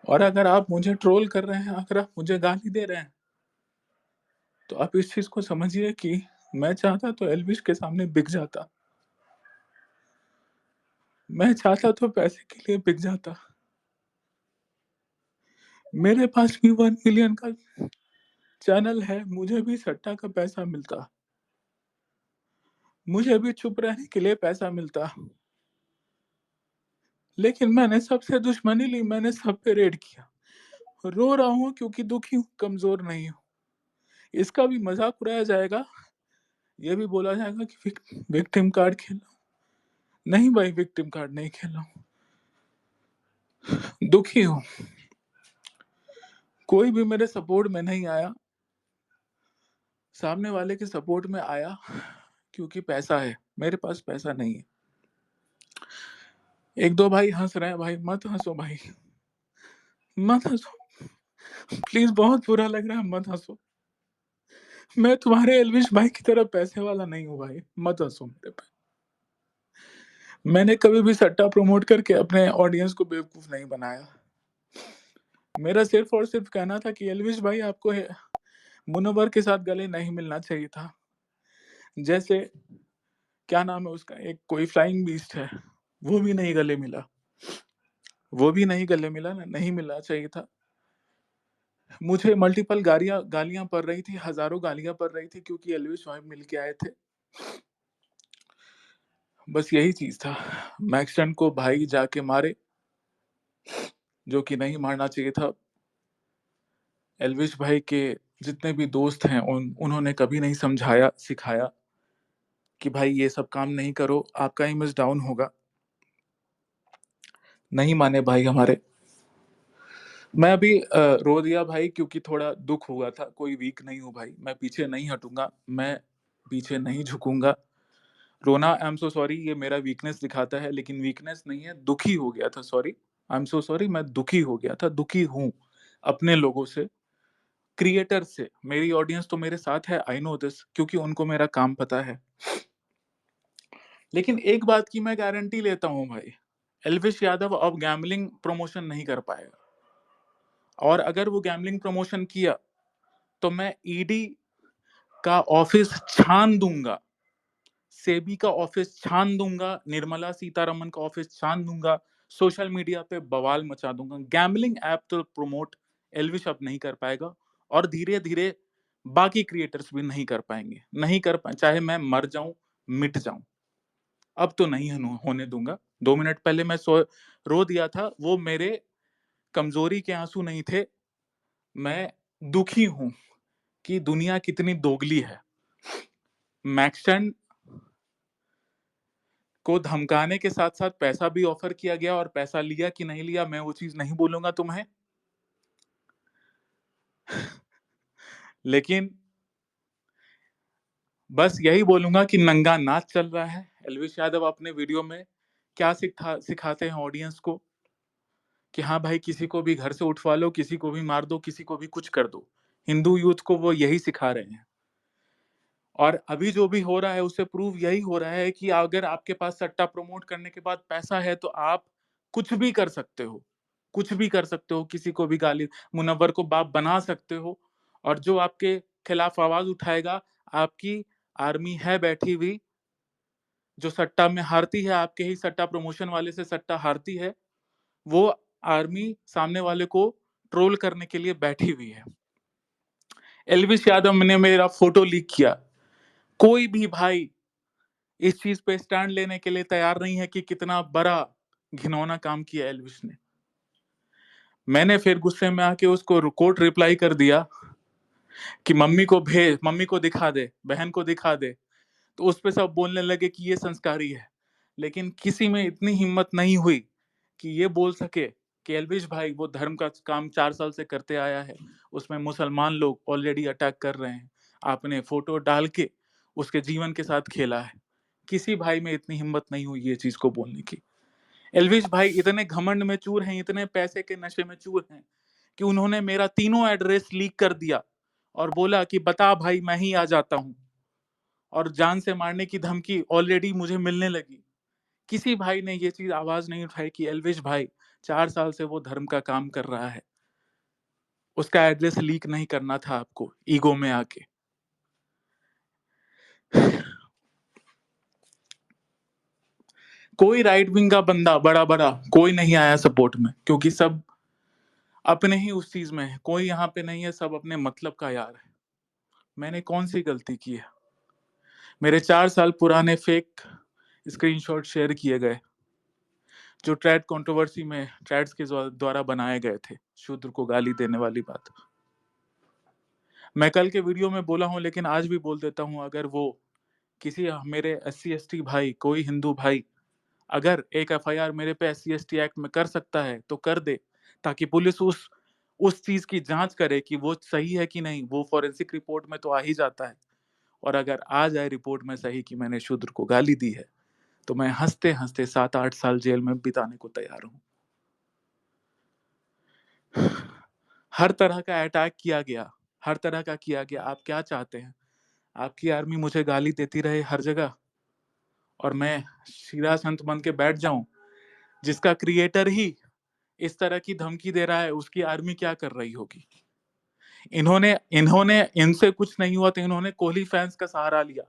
और अगर आप मुझे ट्रोल कर रहे हैं, अगर आप मुझे गाली दे रहे हैं, तो आप इस चीज़ को समझिए कि मैं चाहता तो एल्विश के सामने बिक जाता। मैं चाहता तो पैसे के लिए बिक जाता। मेरे पास भी 1 मिलियन का चैनल है, मुझे भी सट्टा का पैसा मिलता। मुझे भी चुप रहने के लिए पैसा मिलता। लेकिन मैंने सबसे दुश्मनी ली, मैंने सब पे रेड किया। रो रहा हूँ क्योंकि दुखी हूँ, कमज़ोर नहीं हूँ। इसका भी मज़ाक उड़ाया जाएगा, ये भी बोला जाएगा कि विक्टिम कार्ड खेला हूँ। नहीं भाई, विक्टिम कार्ड नहीं खेला हूँ। दुखी हूँ। कोई भी मेरे सपोर्ट में नहीं आया। सामने वाले के सपोर्ट में आया क्योंकि पैसा है, मेरे पास पैसा नहीं है। 1-2 भाई हँस रहे हैं, भाई मत हँसो भाई, मत हँसो। प्लीज़ बहुत बुरा लग रहा है, मत हँसो। मैं तुम्हारे एल्विश भाई की तरह पैसे वाला नहीं हूँ भाई, मत हँसो मेरे पे। मैंने कभी भी सट्टा प्रमोट करके अपने ऑडियंस को बेवकूफ़ नहीं बनाया। मेरा सिर्फ़ और सिर्फ़ कहना था कि एल्विश भाई आपको मुनव्वर के साथ गले नहीं मिलना चाहिए था। जैसे क्या नाम है उसका, एक कोई फ्लाइंग बीस्ट है, वो भी नहीं गले मिला। वो भी नहीं गले मिला ना, नहीं मिलना चाहिए था। मुझे मल्टीपल गालियाँ पड़ रही थी, हज़ारों गालियाँ पड़ रही थी क्योंकि एल्विश भाई मिल के आए थे। बस यही चीज़ था। मैक्सटन को भाई जाके मारे, जो कि नहीं मारना चाहिए था। एल्विश भाई के जितने भी दोस्त हैं उन्होंने कभी नहीं समझाया, सिखाया कि भाई ये सब काम नहीं करो, आपका इमेज डाउन होगा। नहीं माने भाई हमारे। मैं अभी रो दिया भाई क्योंकि थोड़ा दुःख हुआ था, कोई वीक नहीं हूँ भाई, मैं पीछे नहीं हटूँगा, मैं पीछे नहीं झुकूँगा। रोना आई एम सो सॉरी, ये मेरा वीकनेस दिखाता है, लेकिन वीकनेस नहीं है, दुखी हो गया था, sorry. I am so sorry, मैं दुखी हो गया था, दुखी हूँ अपने लोगों से, क्रिएटर से। मेरी ऑडियंस तो मेरे साथ है, आई नो दिस, क्योंकि उनको मेरा काम पता है। लेकिन एक बात की मैं गारंटी लेता हूँ भाई, एल्विश यादव अब गैम्बलिंग प्रमोशन नहीं कर पाएगा। और अगर वो गैम्बलिंग प्रमोशन किया तो मैं ईडी का ऑफिस छान दूंगा, सेबी का ऑफिस छान दूंगा, निर्मला सीतारमन का ऑफिस छान दूंगा, सोशल मीडिया पे बवाल मचा दूंगा। गैम्बलिंग ऐप तो प्रमोट एल्विश अब नहीं कर पाएगा, और धीरे धीरे बाकी क्रिएटर्स भी नहीं कर पाएंगे, नहीं कर पाए, चाहे मैं मर जाऊं, मिट जाऊं, अब तो नहीं होने दूंगा। 2 मिनट पहले मैं रो दिया था, वो मेरे कमजोरी के आंसू नहीं थे, मैं दुखी हूं कि दुनिया कितनी दोगली है। मैक्सटन को धमकाने के साथ साथ पैसा भी ऑफर किया गया, और पैसा लिया कि नहीं लिया मैं वो चीज नहीं बोलूंगा तुम्हें। लेकिन बस यही बोलूंगा कि नंगा नाच चल रहा है। एल्विश यादव अपने वीडियो में क्या सिखाते हैं ऑडियंस को कि हाँ भाई, किसी को भी घर से उठवा लो, किसी को भी मार दो, किसी को भी कुछ कर दो। हिंदू यूथ को वो यही सिखा रहे हैं। और अभी जो भी हो रहा है उससे प्रूव यही हो रहा है कि अगर आपके पास सट्टा प्रमोट करने के बाद पैसा है तो आप कुछ भी कर सकते हो, कुछ भी कर सकते हो, किसी को भी गाली, मुनव्वर को बाप बना सकते हो। और जो आपके खिलाफ आवाज उठाएगा, आपकी आर्मी है बैठी हुई, जो सट्टा में हारती है, आपके ही सट्टा प्रमोशन वाले से सट्टा हारती है, वो आर्मी सामने वाले को ट्रोल करने के लिए बैठी हुई है। एल्विश यादव ने मेरा फोटो लीक किया, कोई भी भाई इस चीज पे स्टैंड लेने के लिए तैयार नहीं है कि कितना बड़ा घिनौना काम किया एल्विश ने। मैंने फिर गुस्से में आके उसको कोर्ट रिप्लाई कर दिया कि मम्मी को भेज, मम्मी को दिखा दे, बहन को दिखा दे। तो उस पे सब बोलने लगे कि ये संस्कारी है। लेकिन किसी में इतनी हिम्मत नहीं हुई कि ये बोल सके कि एल्विश भाई वो धर्म का काम 4 साल से करते आया है, उसमें मुसलमान लोग ऑलरेडी अटैक कर रहे हैं, आपने फोटो डाल के उसके जीवन के साथ खेला है। किसी भाई में इतनी हिम्मत नहीं हुई ये चीज को बोलने की। एल्विश भाई इतने घमंड में चूर हैं, इतने पैसे के नशे में चूर हैं कि उन्होंने मेरा तीनों एड्रेस लीक कर दिया और बोला कि बता भाई, मैं ही आ जाता हूं। और जान से मारने की धमकी ऑलरेडी मुझे मिलने लगी। किसी भाई ने ये चीज आवाज नहीं उठाई कि एल्विश भाई 4 साल से वो धर्म का काम कर रहा है। उसका एड्रेस लीक नहीं करना था आपको ईगो में आके। कोई राइट विंग का बंदा बड़ा कोई नहीं आया सपोर्ट में, क्योंकि सब अपने ही उस चीज में है। कोई यहाँ पे नहीं है, सब अपने मतलब का यार है। मैंने कौन सी गलती की है? मेरे 4 साल पुराने फेक स्क्रीनशॉट शेयर किए गए, जो ट्रैड कंट्रोवर्सी में ट्रैड्स के द्वारा बनाए गए थे, शूद्र को गाली देने वाली बात। मैं कल के वीडियो में बोला हूं, लेकिन आज भी बोल देता हूं, अगर वो किसी मेरे SC ST भाई, कोई हिंदू भाई अगर एक FIR मेरे पे SC ST एक्ट में कर सकता है तो कर दे, ताकि पुलिस उस चीज की जांच करे कि वो सही है कि नहीं। वो फॉरेंसिक रिपोर्ट में तो आ ही जाता है, और अगर आ जाए रिपोर्ट में सही कि मैंने शूद्र को गाली दी है, तो मैं हंसते हंसते 7-8 साल जेल में बिताने को तैयार हूं। हर तरह का अटैक किया गया, हर तरह का किया गया। आप क्या चाहते हैं? आपकी आर्मी मुझे गाली देती रहे हर जगह, और मैं शीरा संत बन के बैठ जाऊं? जिसका क्रिएटर ही इस तरह की धमकी दे रहा है, उसकी आर्मी क्या कर रही होगी? इन्होंने इन्होंने इनसे कुछ नहीं हुआ तो इन्होंने कोहली फैंस का सहारा लिया।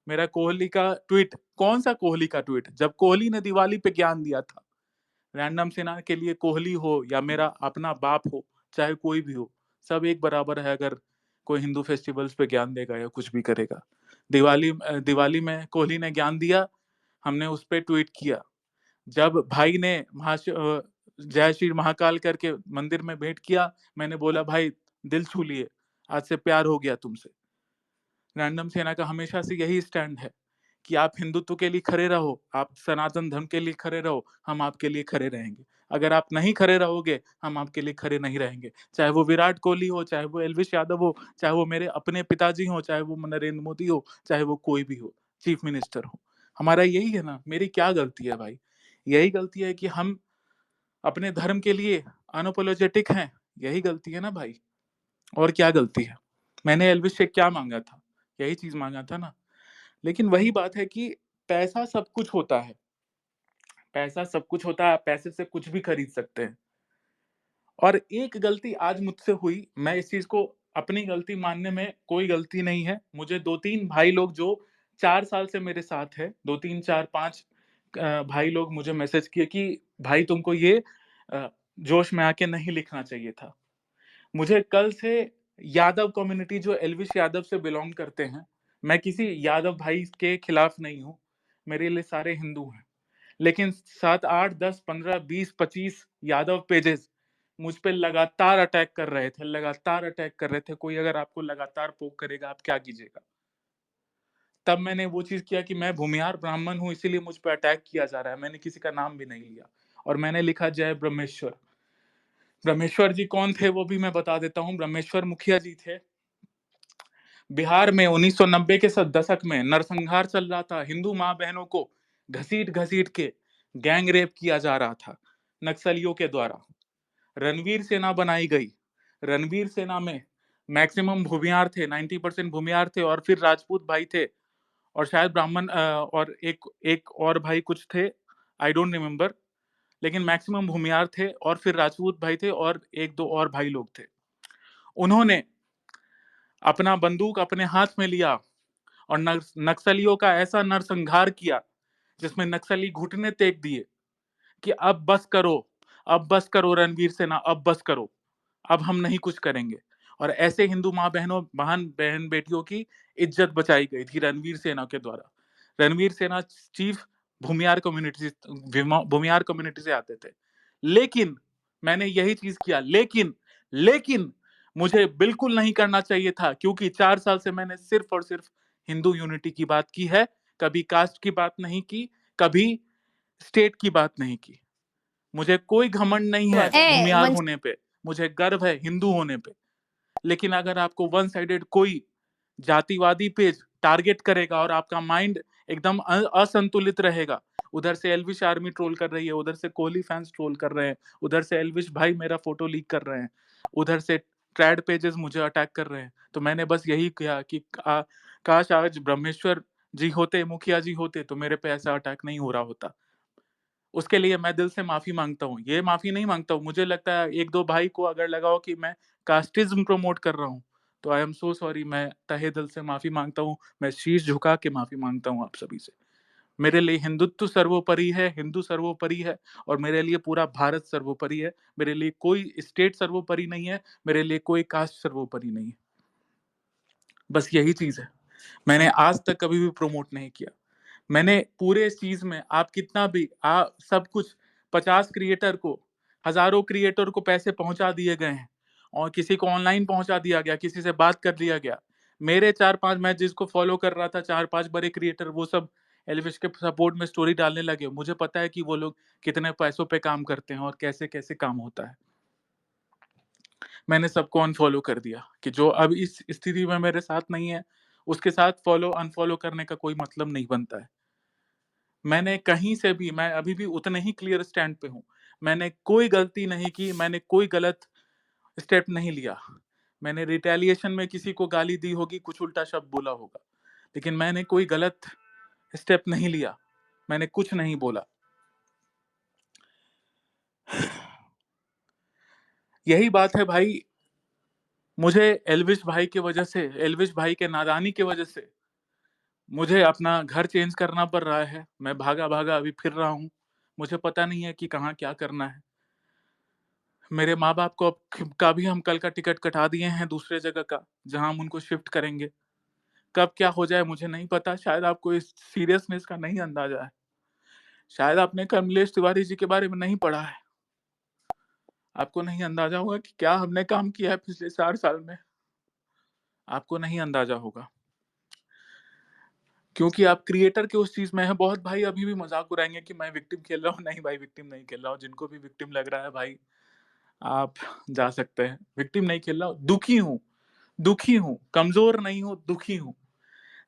मेरा कोहली का ट्वीट, कौन सा कोहली का ट्वीट? जब कोहली ने दिवाली पे ज्ञान दिया था, रैंडम सेना के लिए कोहली हो या मेरा अपना बाप हो, चाहे कोई भी हो, सब एक बराबर है। अगर कोई हिंदू फेस्टिवल्स पे ज्ञान देगा या कुछ भी करेगा, दिवाली में कोहली ने ज्ञान दिया, हमने उस पर ट्वीट किया। जब भाई ने जय श्री महाकाल करके मंदिर में भेंट किया, मैंने बोला भाई दिल छू लिए, आज से प्यार हो गया तुमसे। रैंडम सेना का हमेशा से यही स्टैंड है कि आप हिंदुत्व के लिए खड़े रहो, आप सनातन धर्म के लिए खड़े रहो, हम आपके लिए खड़े रहेंगे। अगर आप नहीं खड़े रहोगे, हम आपके लिए खड़े नहीं रहेंगे। चाहे वो विराट कोहली हो, चाहे वो एल्विश यादव हो, चाहे वो मेरे अपने पिताजी हो, चाहे वो नरेंद्र मोदी हो, चाहे वो कोई भी हो, चीफ मिनिस्टर हो। हमारा यही है ना। मेरी क्या गलती है भाई? यही गलती है कि हम अपने धर्म के लिए अनअपोलोजेटिक हैं। यही गलती है ना भाई, और क्या गलती है? मैंने एल्विश से क्या मांगा था? यही चीज मांगा था ना। लेकिन वही बात है कि पैसा सब कुछ होता है, पैसा सब कुछ होता है, पैसे से कुछ भी खरीद सकते हैं। और एक गलती आज मुझसे हुई, मैं इस चीज को अपनी गलती मानने में कोई गलती नहीं है। मुझे 2-3 भाई लोग जो 4 साल से मेरे साथ है, 2-3 4-5 भाई लोग मुझे मैसेज किए कि भाई तुमको ये जोश में आके नहीं लिखना चाहिए था। मुझे कल से यादव कम्युनिटी, जो एल्विश यादव से बिलोंग करते हैं, मैं किसी यादव भाई के खिलाफ नहीं हूं, मेरे लिए सारे हिंदू हैं। लेकिन 7 8 10 15 20 25 यादव पेजेस मुझ पे लगातार अटैक कर रहे थे, लगातार अटैक कर रहे थे। कोई अगर आपको लगातार पोक करेगा, आप क्या कीजिएगा? तब मैंने वो चीज किया कि मैं भूमिहार ब्राह्मण हूं, इसीलिए मुझ पे अटैक किया जा रहा है। मैंने किसी का नाम भी नहीं लिया, और मैंने लिखा जय ब्रह्मेश्वर। ब्रह्मेश्वर जी कौन थे वो भी मैं बता देता हूँ। ब्रह्मेश्वर मुखिया जी थे। बिहार में 1990 के दशक में नरसंहार चल रहा था, हिंदू माँ बहनों को घसीट घसीट के गैंग रेप किया जा रहा था नक्सलियों के द्वारा। रणवीर सेना बनाई गई। रणवीर सेना में मैक्सिमम भूमियार थे, 90% भूमियार थे, और फिर राजपूत भाई थे, और शायद ब्राह्मण, और एक एक और भाई कुछ थे, आई डोंट रिमेम्बर। लेकिन मैक्सिमम भूमियार थे, और फिर राजपूत भाई थे, और एक दो और भाई लोग थे। उन्होंने अपना बंदूक अपने हाथ में लिया और नक्सलियों का ऐसा नरसंहार किया, जिसमें नक्सली घुटने टेक दिए कि अब बस करो, अब बस करो रणवीर सेना, अब बस करो, अब हम नहीं कुछ करेंगे। और ऐसे हिंदू माँ बहनों, बहन बेटियों की इज्जत बचाई गई थी रणवीर सेना के द्वारा। रणवीर सेना चीफ भूमियार कम्युनिटी से आते थे। लेकिन मैंने यही चीज किया, लेकिन मुझे बिल्कुल नहीं करना चाहिए था, क्योंकि 4 साल से मैंने सिर्फ और सिर्फ हिंदू यूनिटी की बात की है, कभी कास्ट की बात नहीं की, कभी स्टेट की बात नहीं की। मुझे कोई घमंड नहीं है भूमियार होने पे, मुझे गर्व है हिंदू होने पे। लेकिन अगर आपको वन साइडेड कोई जातिवादी पेज टारगेट करेगा और आपका माइंड एकदम असंतुलित रहेगा, उधर से एल्विश आर्मी ट्रोल कर रही है, उधर से कोहली फैंस ट्रोल कर रहे हैं, उधर से एल्विश भाई मेरा फोटो लीक कर रहे हैं, उधर से ट्रैड पेजेस मुझे अटैक कर रहे हैं, तो मैंने बस यही किया कि काश आज ब्रह्मेश्वर जी होते, मुखिया जी होते, तो मेरे पे ऐसा अटैक नहीं हो रहा होता। उसके लिए मैं दिल से माफ़ी माँगता हूँ। ये माफ़ी नहीं माँगता हूँ, मुझे लगता है 1-2 भाई को अगर लगा हो कि मैं कास्टिज़्म प्रमोट कर रहा हूँ, तो आई एम सो सॉरी, मैं तहे दिल से माफ़ी माँगता हूँ। मैं शीश झुका के माफ़ी माँगता हूँ आप सभी से। मेरे लिए हिंदुत्व सर्वोपरि है, हिंदू सर्वोपरि है और मेरे लिए पूरा भारत सर्वोपरि है। मेरे लिए कोई स्टेट सर्वोपरि नहीं है, मेरे लिए कोई कास्ट सर्वोपरि नहीं है। बस यही चीज़ है। मैंने आज तक कभी भी प्रमोट नहीं किया। मैंने पूरे इस चीज़ में आप कितना भी सब कुछ 50 क्रिएटर को, हज़ारों क्रिएटर को पैसे पहुँचा दिए गए हैं और किसी को ऑनलाइन पहुँचा दिया गया, किसी से बात कर लिया गया। मेरे 4-5 मैं जिसको फ़ॉलो कर रहा था 4-5 बड़े क्रिएटर वो सब एल्विश के सपोर्ट में स्टोरी डालने लगे। मुझे पता है कि वो लोग कितने पैसों पे काम करते हैं और कैसे-कैसे काम होता है। मैंने सबको अनफ़ॉलो कर दिया कि जो अब इस स्थिति में मेरे साथ नहीं है, उसके साथ फ़ॉलो अनफ़ॉलो करने का कोई मतलब नहीं बनता है। मैंने कहीं से भी मैं अभी भी उतने ही क्लियर स्टैंड पे हूँ। मैंने कोई गलती नहीं की, मैंने कोई गलत स्टेप नहीं लिया। मैंने रिटेलिएशन में किसी को गाली दी होगी, कुछ उल्टा शब्द बोला होगा, लेकिन मैंने कोई गलत स्टेप नहीं लिया। मैंने कुछ नहीं बोला। यही बात है भाई, मुझे एल्विश भाई के नादानी की वजह से मुझे अपना घर चेंज करना पड़ रहा है। मैं भागा-भागा अभी फिर रहा हूँ। मुझे पता नहीं है कि कहाँ क्या करना है। मेरे माँ-बाप को अब का भी हम कल का टिकट कटा दिए हैं दूसरे जगह का, जहाँ हम उनको शिफ्ट करेंगे। कब क्या हो जाए मुझे नहीं पता, शायद आपको इस सीरियसनेस का नहीं अंदाज़ा है। शायद आपने कमलेश तिवारी जी के बारे में नहीं पढ़ा है। आपको नहीं अंदाज़ा होगा कि क्या हमने काम किया है पिछले 4 साल में। आपको नहीं अंदाज़ा होगा। क्योंकि आप क्रिएटर के उस चीज़ में हैं। बहुत भाई अभी भी मज़ाक उड़ाएँगे कि मैं विक्टिम खेल रहा हूँ। नहीं भाई, विक्टिम नहीं खेल रहा हूँ। जिनको भी विक्टिम लग रहा है भाई, आप जा सकते हैं। विक्टिम नहीं खेल रहा हूँ, दुखी हूँ, कमज़ोर नहीं हूँ, दुखी हूँ।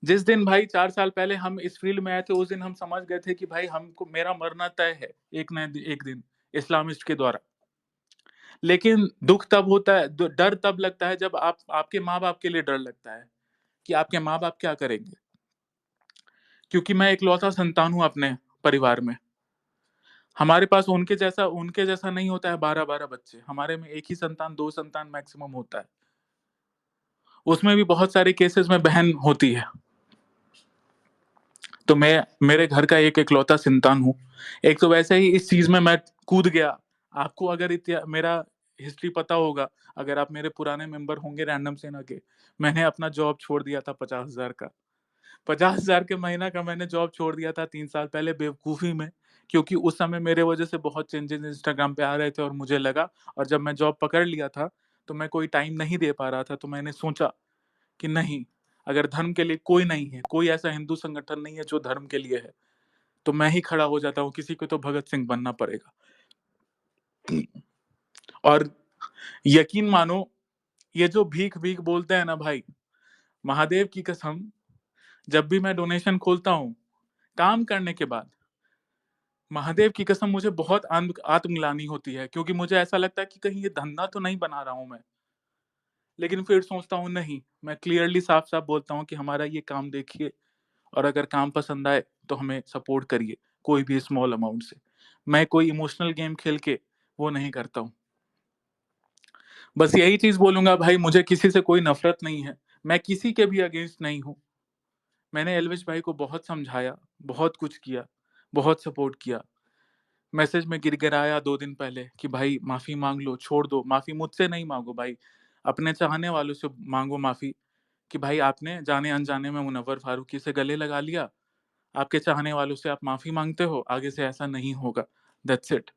जिस दिन भाई 4 साल पहले हम इस फ़ील्ड में आए थे, उस दिन हम समझ गए थे कि भाई हमको मेरा मरना तय है, एक ना एक दिन, इस्लामिस्ट के द्वारा। लेकिन दुःख तब होता है, द डर तब लगता है जब आपके माँ-बाप के लिए डर लगता है, कि आपके माँ-बाप क्या करेंगे? क्योंकि मैं इकलौता संतान हूँ अपने परिवार में। हमारे पास उनके जैसा नहीं होता है 12-12 बच्चे। हमारे में 1 ही संतान, 2 संतान मैक्सिमम होता है। उसमें भी बहुत सारे केसेज़ में बहन होती है। तो मैं मेरे घर का एक इकलौता संतान हूँ। एक तो वैसे ही इस चीज़ में मैं कूद गया। आपको अगर मेरा हिस्ट्री पता होगा, अगर आप मेरे पुराने मेंबर होंगे रैंडम सेना के, मैंने अपना जॉब छोड़ दिया था 50,000 का। 50,000 के महीना का मैंने जॉब छोड़ दिया था 3 साल पहले बेवकूफ़ी में, क्योंकि उस समय मेरे वजह से बहुत चेंजेज़ इंस्टाग्राम पे आ रहे थे और मुझे लगा, और जब मैं जॉब पकड़ लिया था, तो मैं कोई टाइम नहीं दे पा रहा था, तो मैंने सोचा कि नहीं, अगर धर्म के लिए कोई नहीं है, कोई ऐसा हिंदू संगठन नहीं है जो धर्म के लिए है, तो मैं ही खड़ा हो जाता हूँ, किसी को तो भगत सिंह बनना पड़ेगा। और यकीन मानो, ये जो भीख-भीख बोलते हैं ना भाई, महादेव की कसम, जब भी मैं डोनेशन खोलता हूँ, काम करने के बाद, महादेव की कसम मुझे बहुत आत्मग्लानि होती है, क्योंकि मुझे ऐसा लगता है कि कहीं ये धंधा तो नहीं बना रहा हूँ मैं। लेकिन फिर सोचता हूँ नहीं, मैं क्लियरली साफ-साफ बोलता हूँ कि हमारा ये काम देखिए, और अगर काम पसंद आए तो हमें सपोर्ट करिए, कोई भी स्मॉल अमाउंट से। मैं कोई इमोशनल गेम खेल के वो नहीं करता हूँ। बस यही चीज़ बोलूँगा भाई, मुझे किसी से कोई नफ़रत नहीं है। मैं किसी के भी अगेंस्ट नहीं हूँ। मैंने एल्विश भाई को बहुत समझाया, बहुत कुछ किया, बहुत सपोर्ट किया। मैसेज में गिड़गिड़ाया 2 दिन पहले कि भाई माफ़ी माँग लो, छोड़ दो। माफ़ी मुझसे नहीं माँगो भाई, अपने चाहने वालों से माँगो माफ़ी, कि भाई आपने जाने-अनजाने में मुनव्वर फारूकी से गले लगा लिया। आपके चाहने वालों से आप माफ़ी माँगते हो, आगे से ऐसा नहीं होगा, दैट्स इट।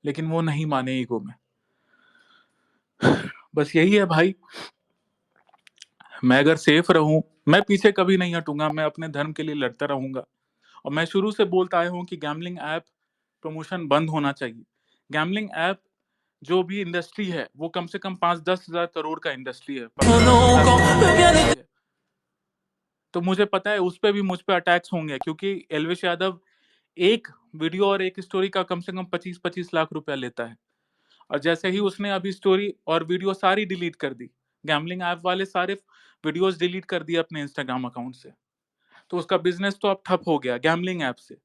लेकिन वो नहीं माने ईगो में। बस यही है भाई, मैं अगर सेफ रहूँ, मैं पीछे कभी नहीं हटूँगा, मैं अपने धर्म के लिए लड़ता रहूँगा। और मैं शुरू से बोलता आया हूँ कि गैम्बलिंग ऐप प्रमोशन बंद होना चाहिए। गैम्बलिंग ऐप जो भी इंडस्ट्री है, वो कम से कम 5-10 हज़ार करोड़ का इंडस्ट्री है, 15-20 हज़ार करोड़ का इंडस्ट्री है। तो मुझे पता है उस पे भी मुझ पे अटैक्स होंगे, क्योंकि एल्विश यादव एक वीडियो और एक स्टोरी का कम से कम 25-25 लाख रुपया लेता है। और जैसे ही उसने अभी स्टोरी और वीडियो सारी डिलीट कर दी, गैम्बलिंग ऐप वाले सारे वीडियोज़ डिलीट कर दिए अपने इंस्टाग्राम अकाउंट से। तो उसका बिज़नेस तो अब ठप हो गया गैम्बलिंग ऐप से।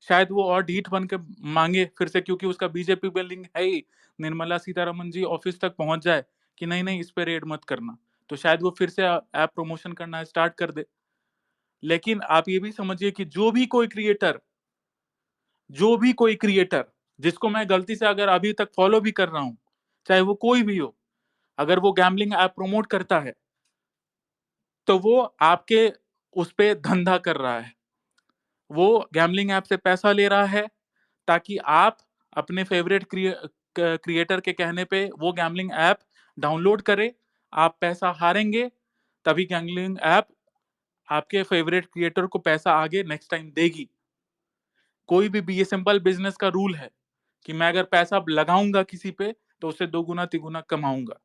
शायद वो और ढीठ बन के मांगे फिर से, क्योंकि उसका बीजेपी में लिंक है ही, निर्मला सीतारमन जी ऑफिस तक पहुंच जाए कि नहीं नहीं इस पे रेड मत करना, तो शायद वो फिर से ऐप प्रमोशन करना स्टार्ट कर दे। लेकिन आप ये भी समझिए कि जो भी कोई क्रिएटर जिसको मैं गलती से अगर अभी तक फॉलो भी कर रहा हूं, चाहे वो कोई भी हो, अगर वो गैम्बलिंग ऐप प्रमोट करता है तो वो आपके उस पे धंधा कर रहा है, वो गैम्बलिंग ऐप से पैसा ले रहा है ताकि आप अपने फेवरेट क्रिएटर के कहने पे वो गैम्बलिंग ऐप डाउनलोड करें, आप पैसा हारेंगे, तभी गैम्बलिंग ऐप आपके फेवरेट क्रिएटर को पैसा आगे नेक्स्ट टाइम देगी। कोई भी ये सिंपल बिजनेस का रूल है कि मैं अगर पैसा लगाऊंगा किसी पे तो उससे 2 गुना 3 गुना कमाऊंगा।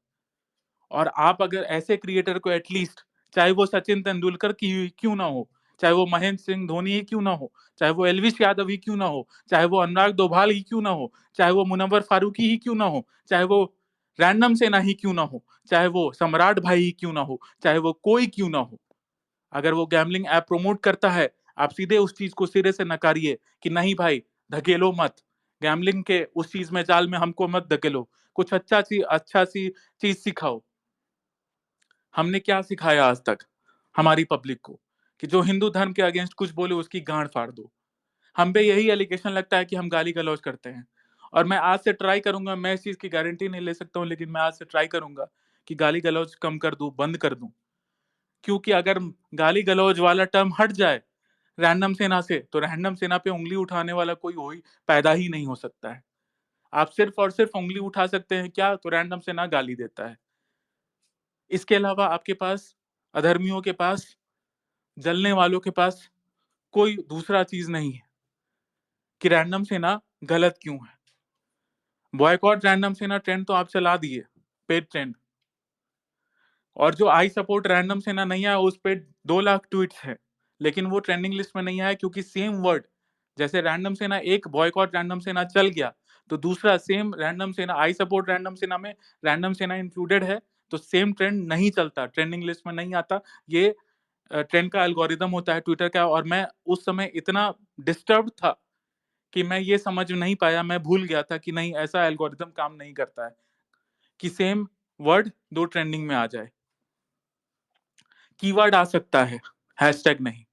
और आप अगर ऐसे क्रिएटर को एटलीस्ट, चाहे वो सचिन तेंदुलकर की क्यों ना हो, चाहे वो महेंद्र सिंह धोनी ही क्यों ना हो, चाहे वो एल्विश यादव ही क्यों ना हो, चाहे वो अनुराग दोभाल ही क्यों ना हो, चाहे वो मुनव्वर फारूकी ही क्यों ना हो, चाहे वो रैंडम सेना ही क्यों ना हो, चाहे वो सम्राट भाई ही क्यों ना हो, चाहे वो कोई क्यों ना हो, अगर वो गैम्बलिंग ऐप प्रमोट करता है, आप सीधे उस चीज को सिरे से नकारिए कि नहीं भाई, धकेलो मत, गैम्बलिंग के उस चीज में जाल में हमको मत धकेलो, कुछ अच्छा सी चीज सिखाओ। हमने क्या सिखाया आज तक हमारी पब्लिक को कि जो हिंदू धर्म के अगेंस्ट कुछ बोले उसकी गांड फाड़ दो। हम पे यही एलिगेशन लगता है कि हम गाली गलौज करते हैं। और मैं आज से ट्राई करूंगा, मैं इस चीज की गारंटी नहीं ले सकता हूं, लेकिन मैं आज से ट्राई करूंगा कि गाली गलौज कम कर दूं, बंद कर दूं। क्योंकि अगर गाली गलौज वाला टर्म हट जाए रैंडम सेना से, तो रैंडम सेना पे उंगली उठाने वाला कोई हो ही पैदा ही नहीं हो सकता है। आप सिर्फ और सिर्फ उंगली उठा सकते हैं क्या, तो रैंडम सेना गाली देता है। इसके अलावा आपके पास, अधर्मियों के पास, जलने वालों के पास कोई दूसरा चीज नहीं है कि रैंडम सेना गलत क्यों है। बॉयकॉट रैंडम सेना ट्रेंड तो आप चला दिए, पेड ट्रेंड, और जो आई सपोर्ट रैंडम सेना नहीं आया उस पे 2 लाख ट्वीट्स है, लेकिन वो ट्रेंडिंग लिस्ट में नहीं आया क्योंकि सेम वर्ड, जैसे रैंडम सेना, एक बॉयकॉट रैंडम सेना चल गया तो दूसरा सेम रैंडम सेना, आई सपोर्ट रैंडम सेना में रैंडम सेना इंक्लूडेड है, तो सेम ट्रेंड नहीं चलता, ट्रेंडिंग लिस्ट में नहीं आता। ये ट्रेंड का एल्गोरिदम होता है ट्विटर का। और मैं उस समय इतना डिस्टर्ब था कि मैं ये समझ नहीं पाया, मैं भूल गया था कि नहीं, ऐसा एल्गोरिदम काम नहीं करता है कि सेम वर्ड 2 ट्रेंडिंग में आ जाए। कीवर्ड आ सकता है, हैशटैग नहीं।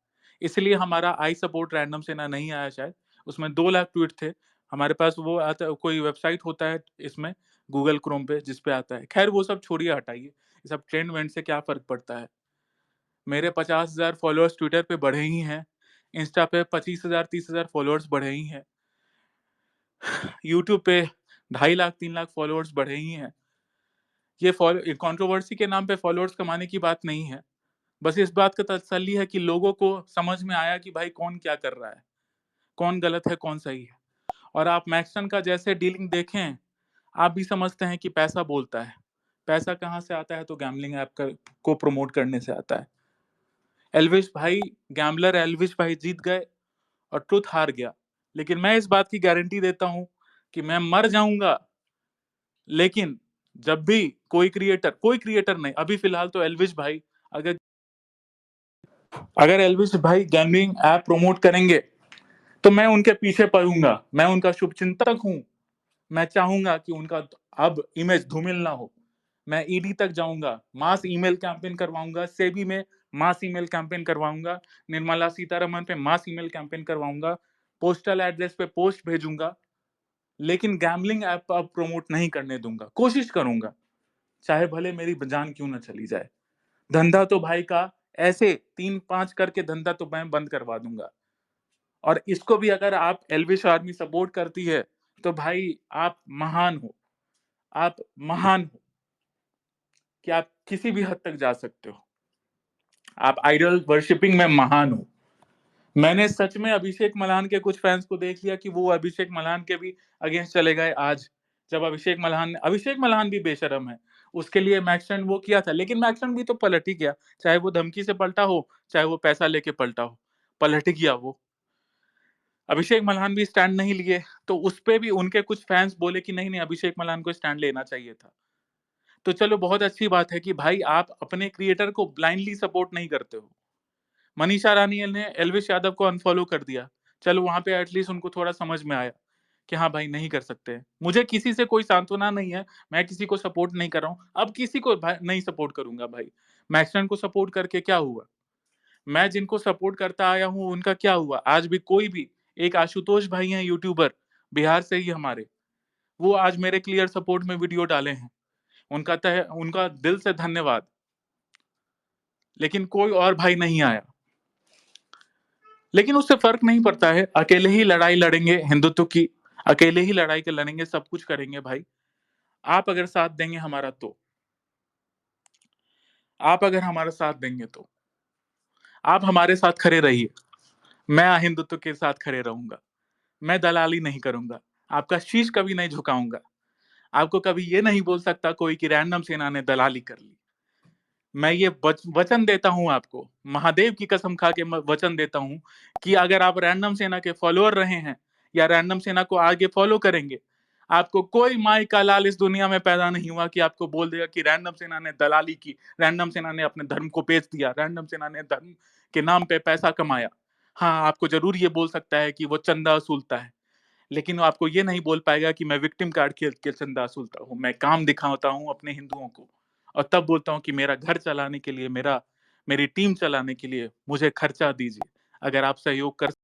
इसलिए हमारा आई सपोर्ट रैंडम सेना नहीं आया शायद। उसमें 2 लाख ट्वीट थे। हमारे पास वो आता, कोई वेबसाइट होता है इसमें गूगल क्रोम पे जिस पे आता है। खैर वो सब छोड़िए, हटाइए, ये सब ट्रेंड वेंड से क्या फर्क पड़ता है। मेरे 50,000 फॉलोअर्स ट्विटर पे बढ़े ही हैं, इंस्टा पे 25,000 30,000 फॉलोअर्स बढ़े ही हैं, यूट्यूब पे 2.5 लाख 3 लाख फॉलोअर्स बढ़े ही हैं। ये कंट्रोवर्सी के नाम पे फॉलोअर्स कमाने की बात नहीं है, बस इस बात का तसल्ली है कि लोगों को समझ में आया कि भाई कौन क्या कर रहा है, कौन गलत है कौन सही है। और आप मैक्सन का जैसे डीलिंग देखें, आप भी समझते हैं कि पैसा बोलता है। पैसा कहाँ से आता है, तो गैम्बलिंग ऐप को प्रमोट करने से आता है। एल्विश भाई, गैम्बलर एल्विश भाई जीत गए और ट्रुथ हार गया। लेकिन मैं इस बात की गारंटी देता हूं कि मैं मर जाऊंगा, लेकिन जब भी कोई क्रिएटर नहीं, अभी फिलहाल तो एल्विश भाई, अगर अगर एल्विश भाई गैम्बलिंग ऐप प्रमोट करेंगे तो मैं उनके पीछे पड़ूंगा, मैं उनका शुभचिंतक हूं। मैं चाहूंगा कि उनका अब इमेज धूमिल ना हो। मैं ईडी तक जाऊंगा, मास ईमेल कैंपेन करवाऊंगा, सेबी में मास ईमेल कैंपेन करवाऊंगा, निर्मला सीतारमन पे मास ईमेल कैंपेन करवाऊंगा, पोस्टल एड्रेस पे पोस्ट भेजूंगा, लेकिन गैम्बलिंग ऐप अब प्रमोट नहीं करने दूंगा। कोशिश करूंगा, चाहे भले मेरी जान क्यों ना चली जाए। धंधा तो भाई का ऐसे 3-5 करके धंधा तो मैं बंद करवा दूंगा। और इसको भी अगर आप एल्विश आर्मी सपोर्ट करती है तो भाई आप महान हो, आप महान हो कि आप किसी भी हद तक जा सकते हो। आप आइडल वर्शिपिंग में महान हो। मैंने सच में अभिषेक मल्हान के कुछ फैंस को देख लिया कि वो अभिषेक मल्हान के भी अगेंस्ट चले गए आज, जब अभिषेक मल्हान भी बेशरम है। उसके लिए मैक्सन वो किया था, लेकिन मैक्सन भी तो पलट ही गया, चाहे वो धमकी से पलटा हो, चाहे वो पैसा लेके पलटा हो, पलट गया वो। अभिषेक मल्हान भी स्टैंड नहीं लिए, तो उस पे भी उनके कुछ फैंस बोले कि नहीं नहीं, अभिषेक मल्हान को स्टैंड लेना चाहिए था। तो चलो, बहुत अच्छी बात है कि भाई आप अपने क्रिएटर को ब्लाइंडली सपोर्ट नहीं करते हो। मनीषा रानी ने एल्विश यादव को अनफॉलो कर दिया, चलो वहाँ पे एटलीस्ट उनको थोड़ा समझ में आया कि हाँ भाई नहीं कर सकते हैं। मुझे किसी से कोई सांत्वना नहीं है, मैं किसी को सपोर्ट नहीं कर रहा हूँ, अब किसी को भाई नहीं सपोर्ट करूँगा भाई। मैक्सवेल को सपोर्ट करके क्या हुआ? मैं जिनको सपोर्ट करता आया हूँ उनका क्या हुआ? आज भी कोई भी एक आशुतोष भाई हैं यूट्यूबर, बिहार से ही हमारे, वो आज मेरे क्लियर सपोर्ट में वीडियो डाले हैं। उनका दिल से धन्यवाद। लेकिन कोई और भाई नहीं आया। लेकिन उससे फ़र्क नहीं पड़ता है, अकेले ही लड़ाई लड़ेंगे हिंदुत्व की, अकेले ही लड़ाई के लड़ेंगे, सब कुछ करेंगे भाई। आप अगर साथ देंगे हमारा तो। आप अगर हमारा साथ देंगे तो। आप हमारे साथ खड़े रहिए, मैं हिंदुत्व के साथ खड़े रहूँगा। मैं दलाली नहीं करूँगा, आपका शीश कभी नहीं झुकाऊँगा। आपको कभी ये नहीं बोल सकता कोई कि रैंडम सेना ने दलाली कर ली। मैं ये वचन देता हूँ आपको, महादेव की कसम खा के वचन देता हूँ कि अगर आप रैंडम सेना के फॉलोअर रहे हैं या रैंडम सेना को आगे फॉलो करेंगे, आपको कोई माई का लाल इस दुनिया में पैदा नहीं हुआ कि आपको बोल देगा कि रैंडम सेना ने दलाली की, रैंडम सेना ने अपने धर्म को बेच दिया, रैंडम सेना ने धर्म के नाम पे पैसा कमाया। हाँ, आपको ज़रूर ये बोल सकता है कि वो चंदा वसूलता है, लेकिन वो आपको ये नहीं बोल पाएगा कि मैं विक्टिम कार्ड खेल के चंदा वसूलता हूँ। मैं काम दिखाता हूँ अपने हिंदुओं को और तब बोलता हूँ कि मेरा घर चलाने के लिए, मेरी टीम चलाने के लिए मुझे खर्चा दीजिए। अगर आप सहयोग कर